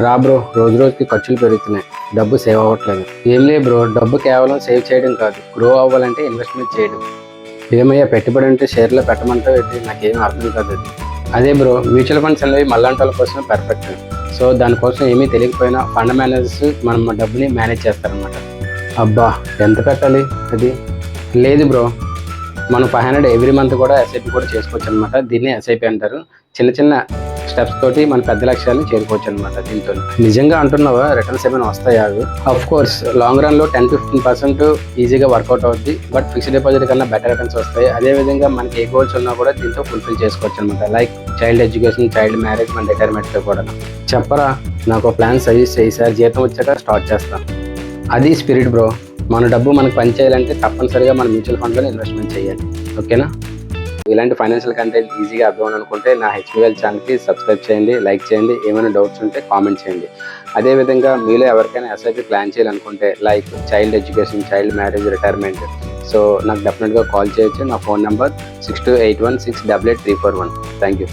రా బ్రో, రోజు రోజుకి ఖర్చులు పెరుగుతున్నాయి, డబ్బు సేవ్ అవ్వట్లేదు. ఏం లేదు బ్రో, డబ్బు కేవలం సేవ్ చేయడం కాదు, గ్రో అవ్వాలంటే ఇన్వెస్ట్మెంట్ చేయడం. ఏమయ్యా పెట్టుబడి అంటే షేర్లో పెట్టమంటే నాకేం అర్థం కాదు అది. అదే బ్రో, మ్యూచువల్ ఫండ్స్ అనేవి మళ్ళంటి వాళ్ళ కోసం పర్ఫెక్ట్. సో దానికోసం ఏమీ తెలియకపోయినా ఫండ్ మేనేజర్స్ మన డబ్బుని మేనేజ్ చేస్తారనమాట. అబ్బా, ఎంత పెట్టాలి అది? లేదు బ్రో, మనం 500 ఎవ్రీ మంత్ కూడా ఎస్ఐపి కూడా చేసుకోవచ్చు అనమాట. దీన్ని ఎస్ఐపి అంటారు. చిన్న చిన్న స్టెప్స్ తోటి మన పెద్ద లక్ష్యాలను చేరుకోవచ్చు అనమాట. దీంతో నిజంగా అంటున్నావా రిటర్న్స్ ఏమైనా వస్తాయా? అఫ్ కోర్స్ లాంగ్ రన్ లో 10-15% ఈజీగా వర్కౌట్ అవుద్ది. బట్ ఫిక్స్డ్ డిపాజిట్ కన్నా బెటర్ రిటర్న్స్ వస్తాయి. అదే విధంగా మనకి ఏ గోల్స్ ఉన్నా కూడా దీంతో ఫుల్ఫిల్ చేసుకోవచ్చు అనమాట. Like child education, child marriage, మన రిటైర్మెంట్ తో కూడా. చెప్పరా, నాకు ప్లాన్ సజెస్ట్ చేయి సార్, జీతం వచ్చాక స్టార్ట్ చేస్తాను. అది స్పిరిట్ బ్రో. మన డబ్బు మనకు పని చేయాలంటే తప్పనిసరిగా మన మ్యూచువల్ ఫండ్లో ఇన్వెస్ట్మెంట్ చేయాలి. ఓకేనా? ఇలాంటి ఫైనాన్షియల్ కంటెంట్ ఈజీగా అర్థం అనుకుంటే నా హెచ్పిఎల్ ఛానల్కి సబ్స్క్రైబ్ చేయండి, లైక్ చేయండి. ఏమైనా డౌట్స్ ఉంటే కామెంట్ చేయండి. అదేవిధంగా మీలో ఎవరికైనా ఎస్ఐపి ప్లాన్ చేయాలనుకుంటే like child education, child marriage, retirement, so నాకు డెఫినెట్గా కాల్ చేయొచ్చు. నా ఫోన్ నెంబర్ 6281688341. Thank you.